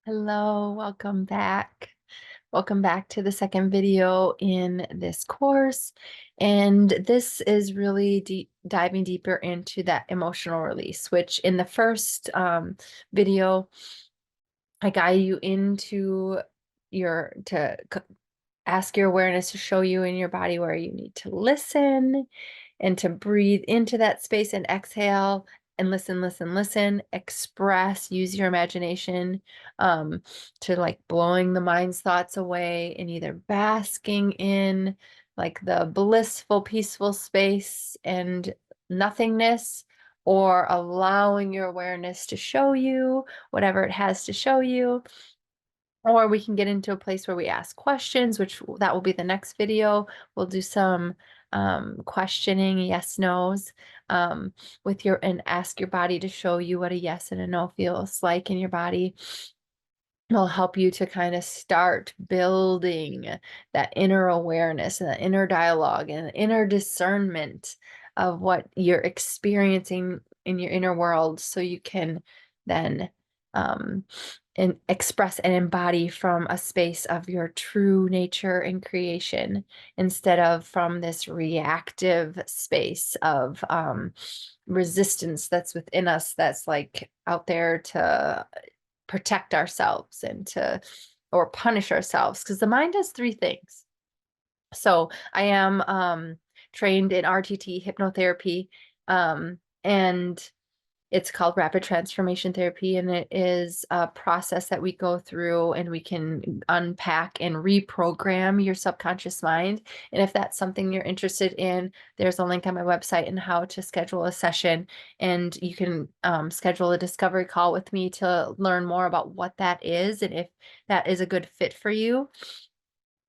Hello, welcome back. Welcome back to the second video in this course. And this is really diving deeper into that emotional release, which in the first video, I guide you into ask your awareness to show you in your body where you need to listen and to breathe into that space and exhale and listen, listen, listen, express, use your imagination um, to like blowing the mind's thoughts away and either basking in like the blissful, peaceful space and nothingness, or allowing your awareness to show you whatever it has to show you. Or we can get into a place where we ask questions, which that will be the next video. We'll do some questioning, yes, no's, um, and ask your body to show you what a yes and a no feels like in your body. It'll help you to kind of start building that inner awareness and that inner dialogue and inner discernment of what you're experiencing in your inner world, so you can then um, and express and embody from a space of your true nature and creation, instead of from this reactive space of resistance that's within us, that's like out there to protect ourselves or punish ourselves, because the mind does three things. So I am trained in RTT hypnotherapy, and it's called rapid transformation therapy, and it is a process that we go through and we can unpack and reprogram your subconscious mind. And if that's something you're interested in, there's a link on my website and how to schedule a session. And you can schedule a discovery call with me to learn more about what that is and if that is a good fit for you.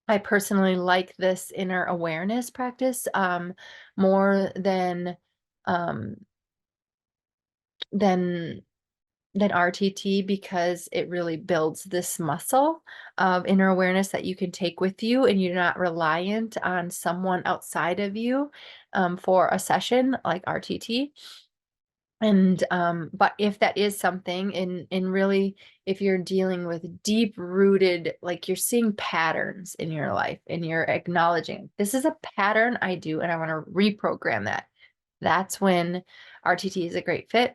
I personally like this inner awareness practice more um, than RTT, because it really builds this muscle of inner awareness that you can take with you, and you're not reliant on someone outside of you for a session like RTT. And but if that is something, and really, if you're dealing with deep rooted, like you're seeing patterns in your life and you're acknowledging this is a pattern I do and I want to reprogram that, that's when RTT is a great fit.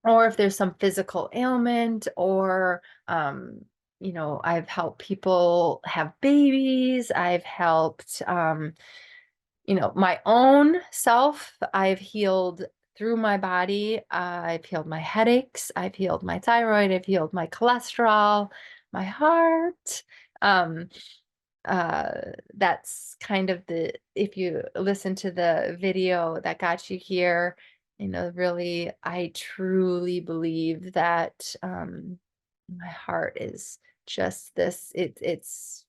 Or if there's some physical ailment, or I've helped people have babies. I've helped my own self. I've healed through my body. I've healed my headaches. I've healed my thyroid. I've healed my cholesterol, my heart. Um, that's kind of if you listen to the video that got you here, really, I truly believe that my heart is just it's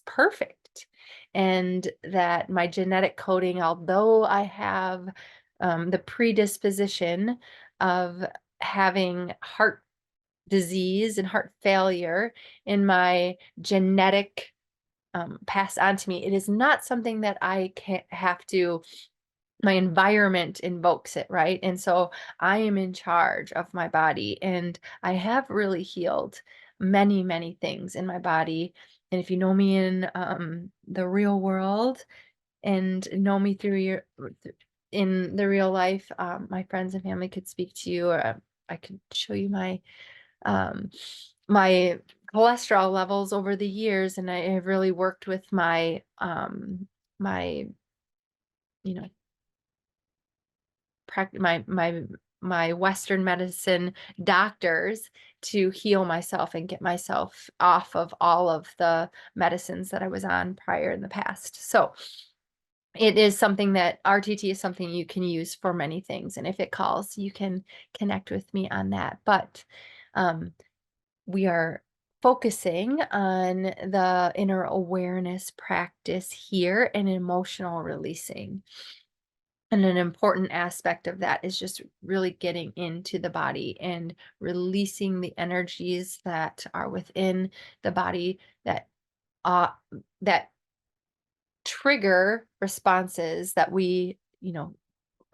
perfect. And that my genetic coding, although I have the predisposition of having heart disease and heart failure in my genetic passed on to me, it is not something that I can't have to, my environment invokes it, right? And so I am in charge of my body, and I have really healed many, many things in my body. And if you know me in the real world and know me in the real life, my friends and family could speak to you, or I could show you um, my cholesterol levels over the years, and I have really worked with my you know my Western medicine doctors to heal myself and get myself off of all of the medicines that I was on prior in the past. So it is something that RTT is something you can use for many things. And if it calls, you can connect with me on that. But um, we are focusing on the inner awareness practice here and emotional releasing. And an important aspect of that is just really getting into the body and releasing the energies that are within the body uh that trigger responses that we,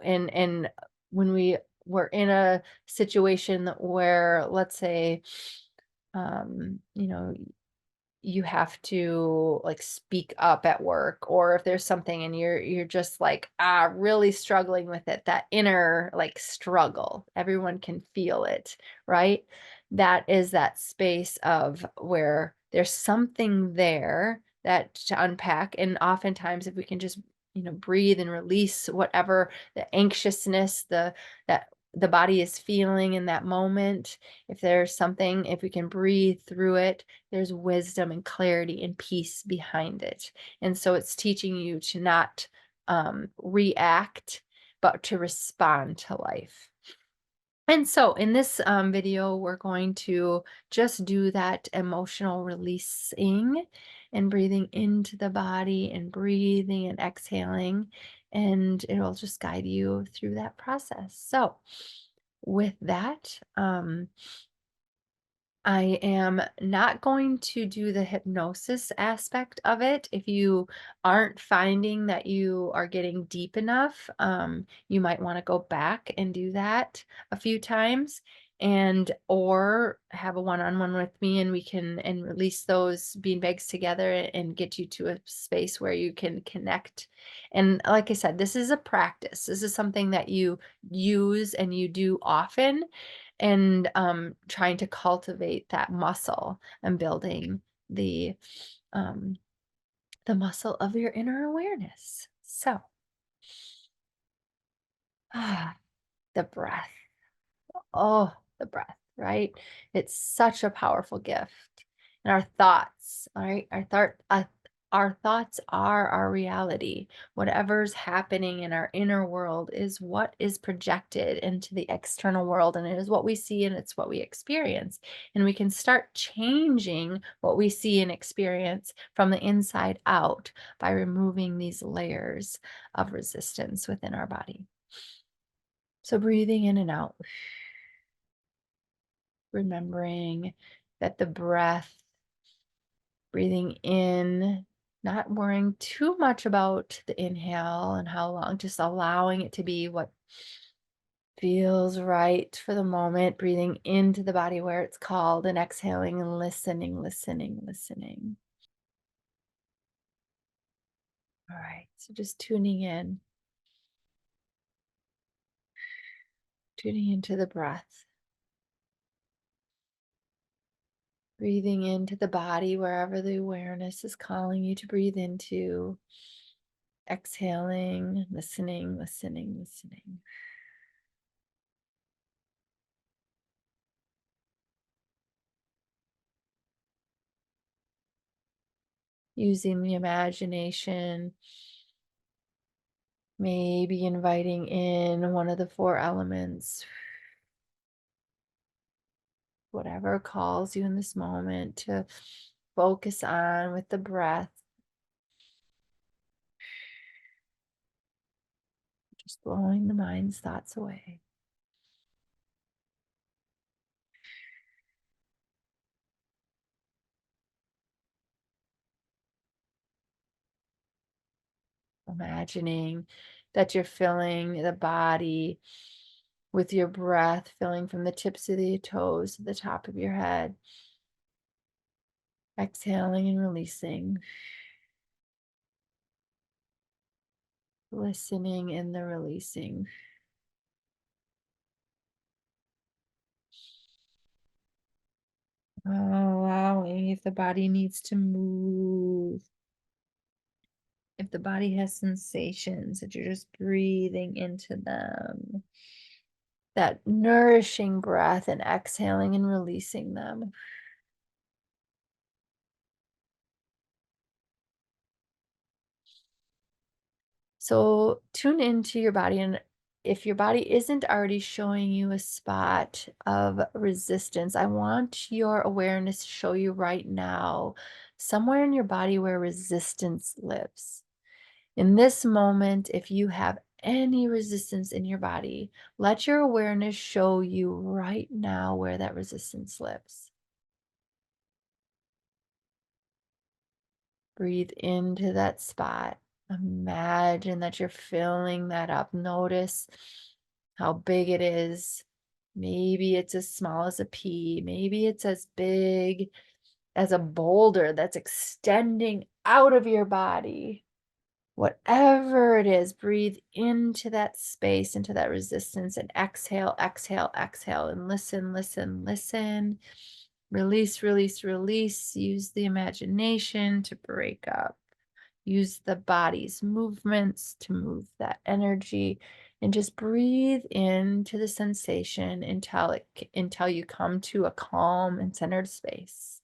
and when we were in a situation where, let's say, you know, you have to like speak up at work, or if there's something and you're just like really struggling with it, that inner like struggle, everyone can feel it, right? That is that space of where there's something there that to unpack. And oftentimes if we can just breathe and release whatever the anxiousness, that the body is feeling in that moment, if there's something, if we can breathe through it, there's wisdom and clarity and peace behind it. And so it's teaching you to not react, but to respond to life. And so in this video, we're going to just do that emotional releasing and breathing into the body and breathing and exhaling. And it'll just guide you through that process. So with that, I am not going to do the hypnosis aspect of it. If you aren't finding that you are getting deep enough, you might want to go back and do that a few times, and or have a one-on-one with me, and we can release those beanbags together and get you to a space where you can connect. And like I said, this is a practice. This is something that you use and you do often, and trying to cultivate that muscle and building the um, the muscle of your inner awareness. So, the breath. Oh, the breath, right? It's such a powerful gift. And our thoughts, all right? Our thoughts are our reality. Whatever's happening in our inner world is what is projected into the external world, and it is what we see and it's what we experience. And we can start changing what we see and experience from the inside out by removing these layers of resistance within our body. So breathing in and out, remembering that the breath, breathing in, not worrying too much about the inhale and how long, just allowing it to be what feels right for the moment, breathing into the body where it's called, and exhaling and listening, listening, listening. All right, so just tuning into the breath, breathing into the body wherever the awareness is calling you to breathe into. Exhaling, listening, listening, listening. Using the imagination, maybe inviting in one of the four elements, whatever calls you in this moment to focus on with the breath, just blowing the mind's thoughts away. Imagining that you're filling the body with your breath, filling from the tips of the toes to the top of your head. Exhaling and releasing. Listening in the releasing. Allowing if the body needs to move. If the body has sensations, that you're just breathing into them. That nourishing breath, and exhaling and releasing them. So tune into your body, and if your body isn't already showing you a spot of resistance, I want your awareness to show you right now somewhere in your body where resistance lives. In this moment, if you have any resistance in your body, let your awareness show you right now where that resistance lives. Breathe into that spot. Imagine that you're filling that up. Notice how big it is. Maybe it's as small as a pea. Maybe it's as big as a boulder that's extending out of your body. Whatever it is, breathe into that space, into that resistance, and exhale, exhale, exhale, and listen, listen, listen. Release, release, release. Use the imagination to break up. Use the body's movements to move that energy, and just breathe into the sensation until you come to a calm and centered space.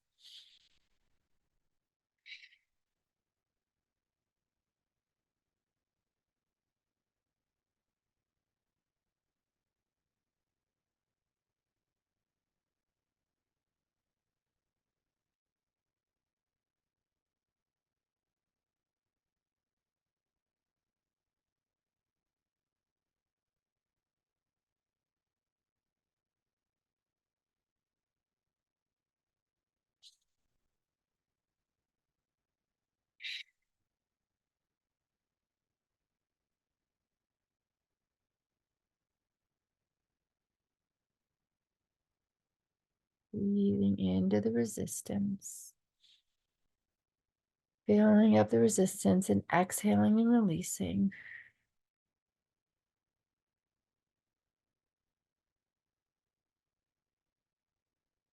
Breathing into the resistance, filling up the resistance, and exhaling and releasing.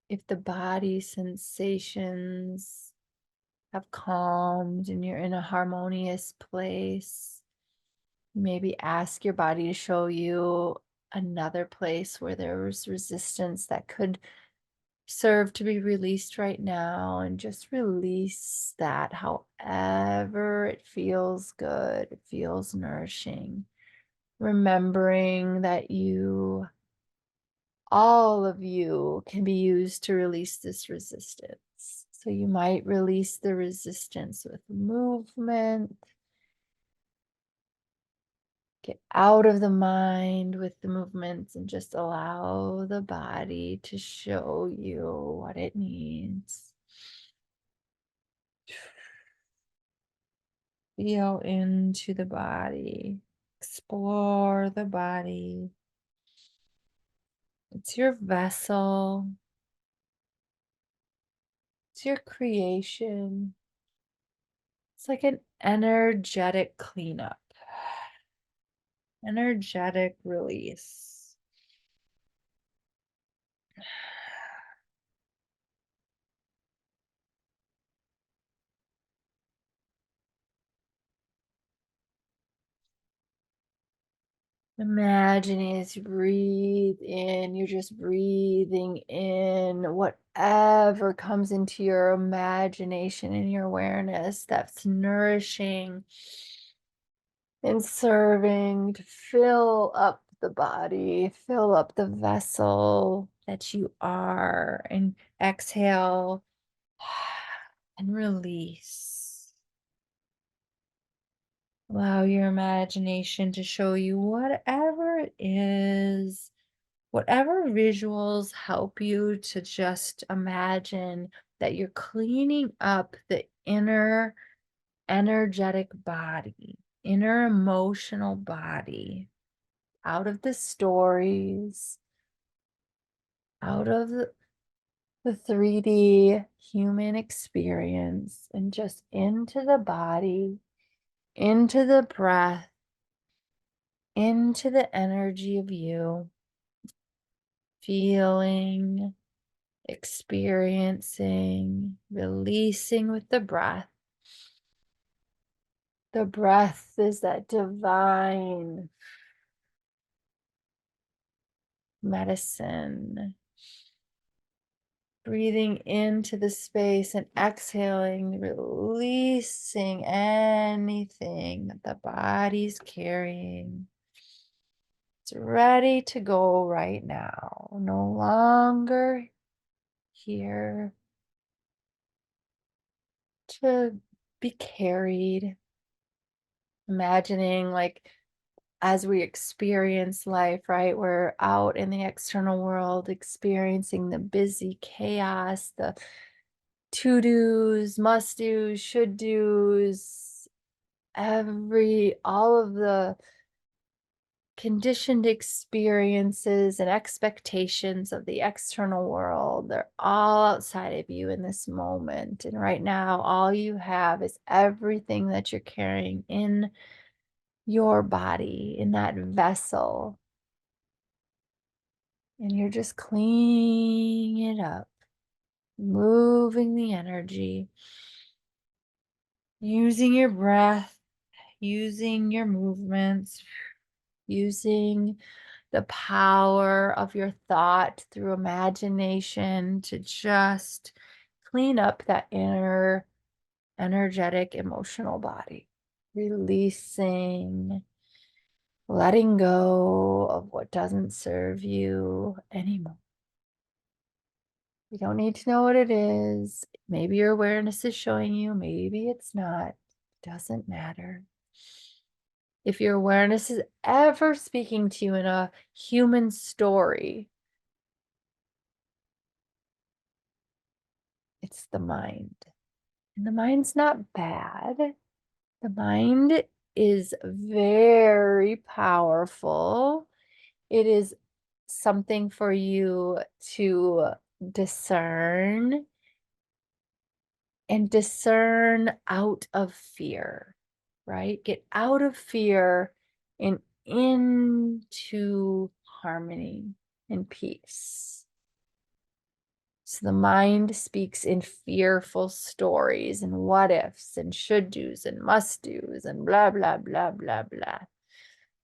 If the body sensations have calmed and you're in a harmonious place, maybe ask your body to show you another place where there was resistance that could serve to be released right now, and just release that however it feels good, it feels nourishing. Remembering that all of you can be used to release this resistance. So you might release the resistance with movement. Get out of the mind with the movements and just allow the body to show you what it needs. Feel into the body. Explore the body. It's your vessel. It's your creation. It's like an energetic cleanup, energetic release. Imagining as you breathe in, you're just breathing in whatever comes into your imagination and your awareness that's nourishing and serving to fill up the body, fill up the vessel that you are, and exhale and release. Allow your imagination to show you whatever it is, whatever visuals help you to just imagine that you're cleaning up the inner energetic body, inner emotional body, out of the stories, out of the 3D human experience, and just into the body, into the breath, into the energy of you, feeling, experiencing, releasing with the breath. The breath is that divine medicine. Breathing into the space and exhaling, releasing anything that the body's carrying. It's ready to go right now. No longer here to be carried. Imagining, like, as we experience life, right? We're out in the external world experiencing the busy chaos, the to-dos, must-dos, should-dos, all of the conditioned experiences and expectations of the external world, they're all outside of you in this moment. And right now, all you have is everything that you're carrying in your body, in that vessel. And you're just cleaning it up, moving the energy, using your breath, using your movements, using the power of your thought through imagination to just clean up that inner energetic emotional body, releasing, letting go of what doesn't serve you anymore. You don't need to know what it is. Maybe your awareness is showing you, maybe it's not. It doesn't matter. If your awareness is ever speaking to you in a human story, it's the mind. And the mind's not bad. The mind is very powerful. It is something for you to discern and discern out of fear, right? Get out of fear and into harmony and peace. So the mind speaks in fearful stories and what ifs and should do's and must do's and blah, blah, blah, blah, blah.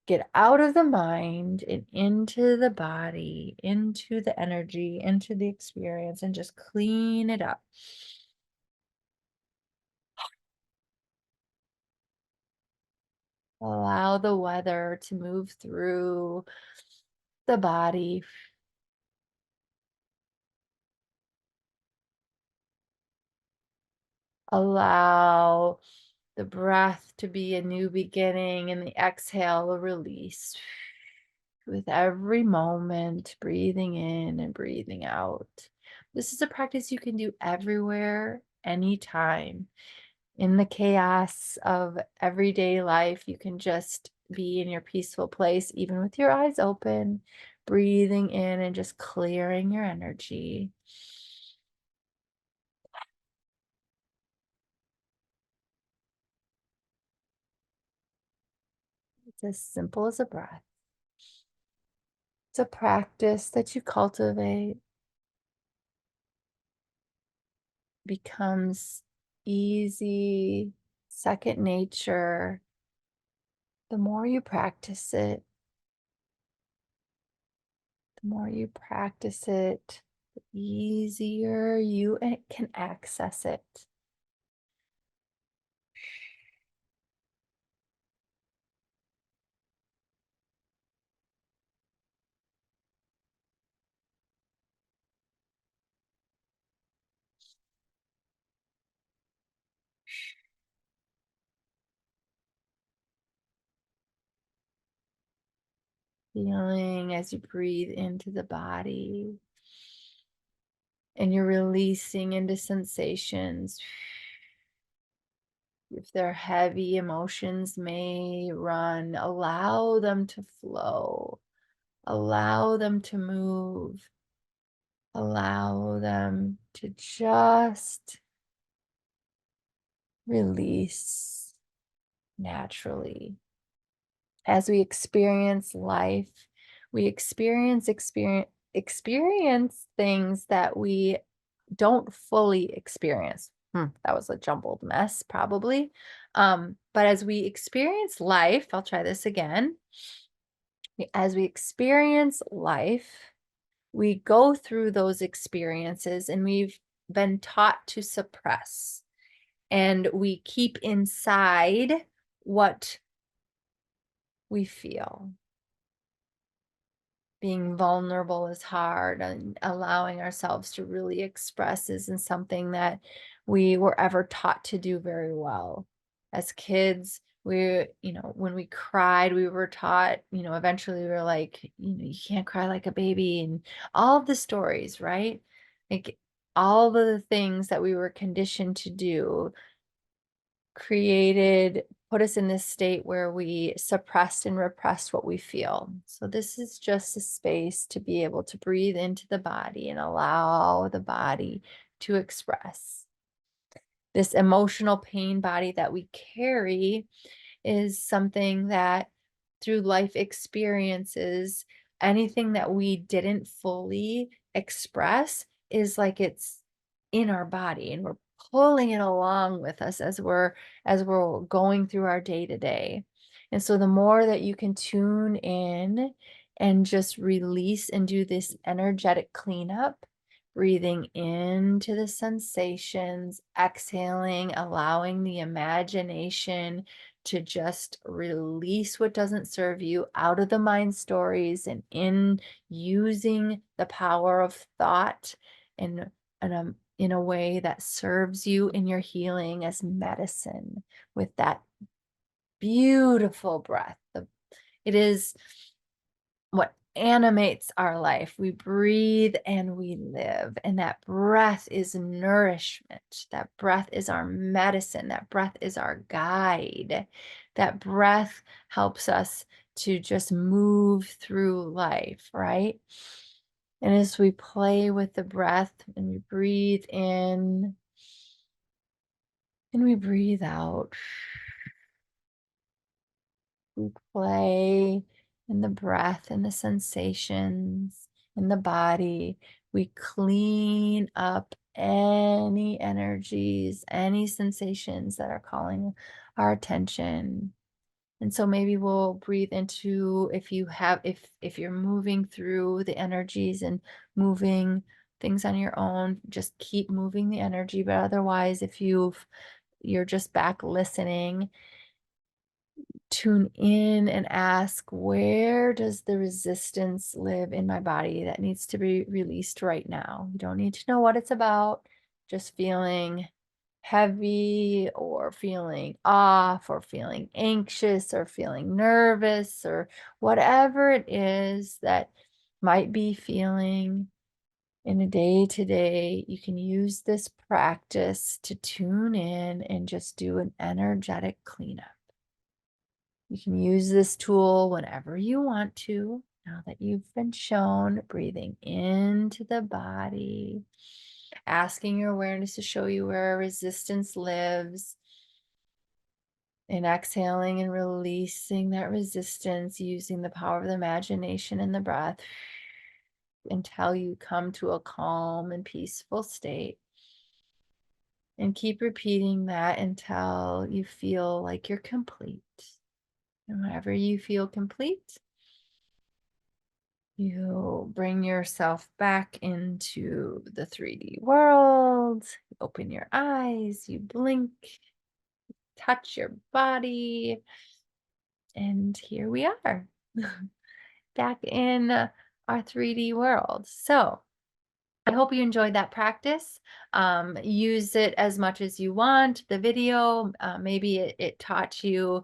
Get out of the mind and into the body, into the energy, into the experience, and just clean it up. Allow the weather to move through the body. Allow the breath to be a new beginning and the exhale a release. With every moment, breathing in and breathing out. This is a practice you can do everywhere, anytime. In the chaos of everyday life, you can just be in your peaceful place, even with your eyes open, breathing in and just clearing your energy. It's as simple as a breath. It's a practice that you cultivate, becomes easy, second nature. The more you practice it, the more you practice it, the easier you can access it. Feeling as you breathe into the body and you're releasing into sensations. If they're heavy, emotions may run, allow them to flow, allow them to move, allow them to just release naturally. As we experience life, we experience things that we don't fully experience. That was a jumbled mess, probably. But as we experience life, I'll try this again. As we experience life, we go through those experiences and we've been taught to suppress, and we keep inside what we feel. Being vulnerable is hard, and allowing ourselves to really express isn't something that we were ever taught to do very well. As kids, when we cried, we were taught, eventually we were like, you can't cry like a baby, and all of the stories, right? Like all of the things that we were conditioned to do created put us in this state where we suppressed and repressed what we feel. So this is just a space to be able to breathe into the body and allow the body to express. This emotional pain body that we carry is something that through life experiences, anything that we didn't fully express is like it's in our body and we're pulling it along with us as we're going through our day to day. And so the more that you can tune in and just release and do this energetic cleanup, breathing into the sensations, exhaling, allowing the imagination to just release what doesn't serve you out of the mind stories and in using the power of thought in a way that serves you in your healing as medicine with that beautiful breath. It is what animates our life. We breathe and we live, and that breath is nourishment. That breath is our medicine. That breath is our guide. That breath helps us to just move through life, right? And as we play with the breath and we breathe in and we breathe out, we play in the breath and the sensations in the body. We clean up any energies, any sensations that are calling our attention. And so maybe we'll breathe into if you're moving through the energies and moving things on your own, just keep moving the energy. But otherwise, if you're just back listening, tune in and ask, where does the resistance live in my body that needs to be released right now? You don't need to know what it's about, just feeling heavy or feeling off or feeling anxious or feeling nervous or whatever it is that might be feeling in a day to day. You can use this practice to tune in and just do an energetic cleanup. You can use this tool whenever you want to. Now that you've been shown, breathing into the body, asking your awareness to show you where resistance lives, and exhaling and releasing that resistance using the power of the imagination and the breath until you come to a calm and peaceful state. And keep repeating that until you feel like you're complete. And whenever you feel complete, you bring yourself back into the 3D world. You open your eyes, you blink, touch your body, and here we are back in our 3D world. So, I hope you enjoyed that practice. Use it as much as you want. The video, maybe it taught you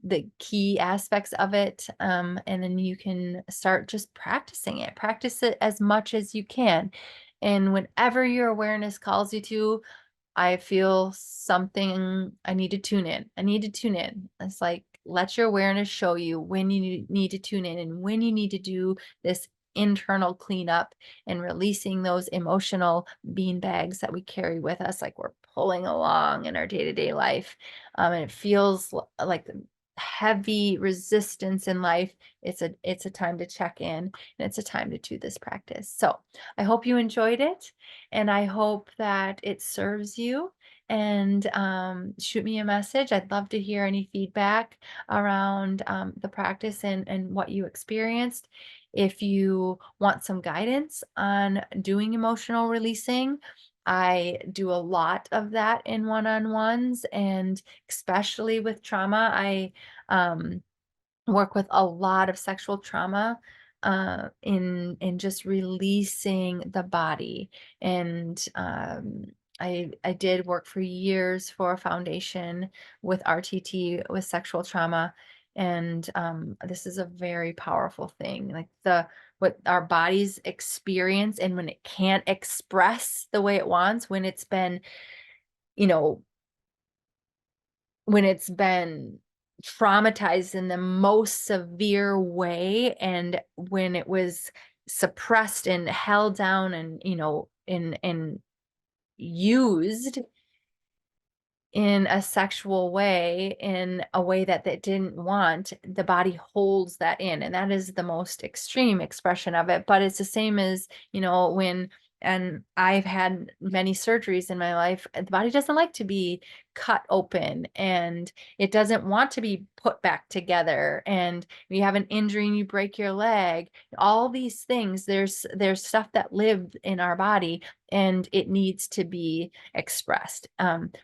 the key aspects of it, and then you can start just practicing it. Practice it as much as you can. And whenever your awareness calls you to, I feel something, I need to tune in. I need to tune in. It's like, let your awareness show you when you need to tune in and when you need to do this internal cleanup and releasing those emotional bean bags that we carry with us, like we're pulling along in our day-to-day life. And it feels like heavy resistance in life. It's a time to check in, and it's a time to do this practice. So I hope you enjoyed it, and I hope that it serves you. And shoot me a message. I'd love to hear any feedback around the practice and what you experienced. If you want some guidance on doing emotional releasing, I do a lot of that in one-on-ones, and especially with trauma, I um, work with a lot of sexual trauma in just releasing the body. And I did work for years for a foundation with RTT with sexual trauma, and this is a very powerful thing. Like what our bodies experience, and when it can't express the way it wants, when it's been, you know, when it's been traumatized in the most severe way, and when it was suppressed and held down and, and used in a sexual way, in a way that they didn't want, the body holds that in. And that is the most extreme expression of it. But it's the same as, and I've had many surgeries in my life, the body doesn't like to be cut open, and it doesn't want to be put back together. And you have an injury and you break your leg, all these things, there's stuff that lives in our body, and it needs to be expressed.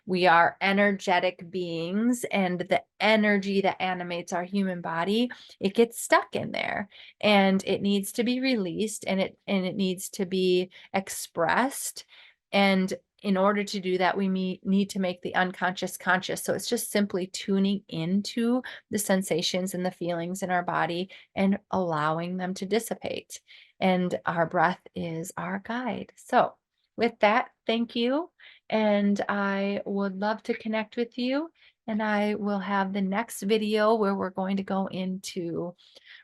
We are energetic beings, and the energy that animates our human body, it gets stuck in there, and it needs to be released, and it needs to be expressed. And in order to do that, we need to make the unconscious conscious. So it's just simply tuning into the sensations and the feelings in our body and allowing them to dissipate. And our breath is our guide. So with that, thank you. And I would love to connect with you. And I will have the next video where we're going to go into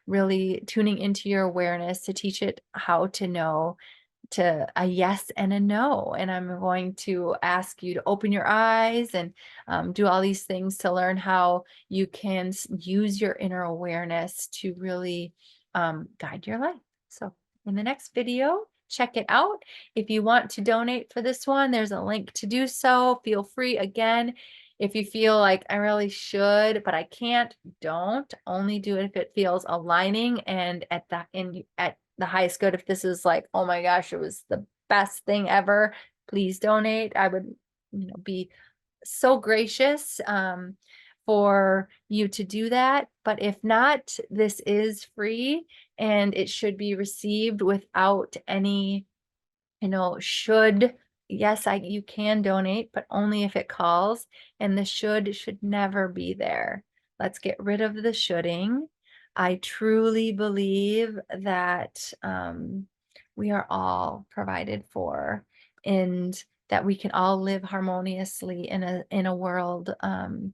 really tuning into your awareness to teach it how to know to a yes and a no. And I'm going to ask you to open your eyes and do all these things to learn how you can use your inner awareness to really guide your life. So in the next video, check it out. If you want to donate for this one, there's a link to do so. Feel free. Again, if you feel like I really should, but I can't, don't. Only do it if it feels aligning and at the highest good. If this is like, oh my gosh, it was the best thing ever, please donate. I would, be so gracious for you to do that. But if not, this is free, and it should be received without any, should. Yes, you can donate, but only if it calls, and the should never be there. Let's get rid of the shoulding. I truly believe that we are all provided for, and that we can all live harmoniously in a world, and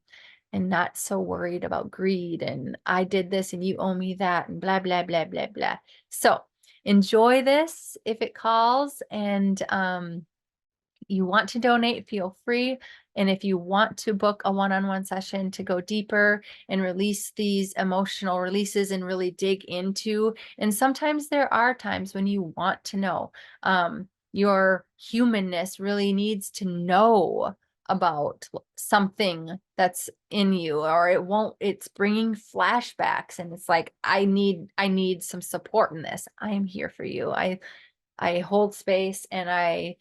not so worried about greed and I did this and you owe me that and blah blah blah blah blah. So enjoy this if it calls, and you want to donate, feel free. And if you want to book a one-on-one session to go deeper and release these emotional releases and really dig into, and sometimes there are times when you want to know, your humanness really needs to know about something that's in you, or it's bringing flashbacks, and it's like, I need some support in this. I am here for you. I hold space, and I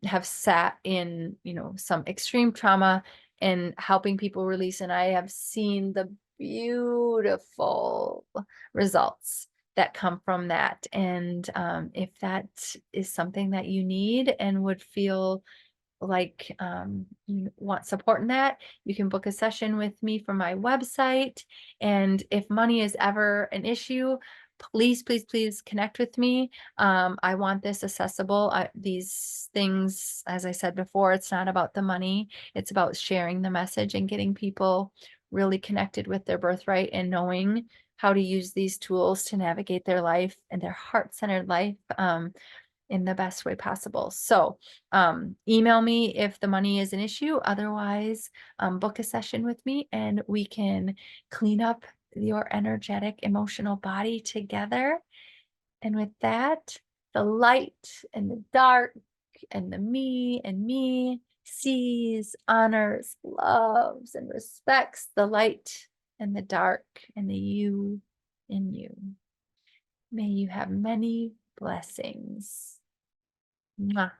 have sat in, some extreme trauma and helping people release, and I have seen the beautiful results that come from that. And if that is something that you need and would feel like you want support in that, you can book a session with me from my website. And if money is ever an issue, please, please, please connect with me. I want this accessible. These things, as I said before, it's not about the money. It's about sharing the message and getting people really connected with their birthright and knowing how to use these tools to navigate their life and their heart-centered life in the best way possible. So email me if the money is an issue. Otherwise, book a session with me and we can clean up your energetic, emotional body together. And with that, the light and the dark and the me and me sees, honors, loves, and respects the light and the dark and the you in you. May you have many blessings. Mwah.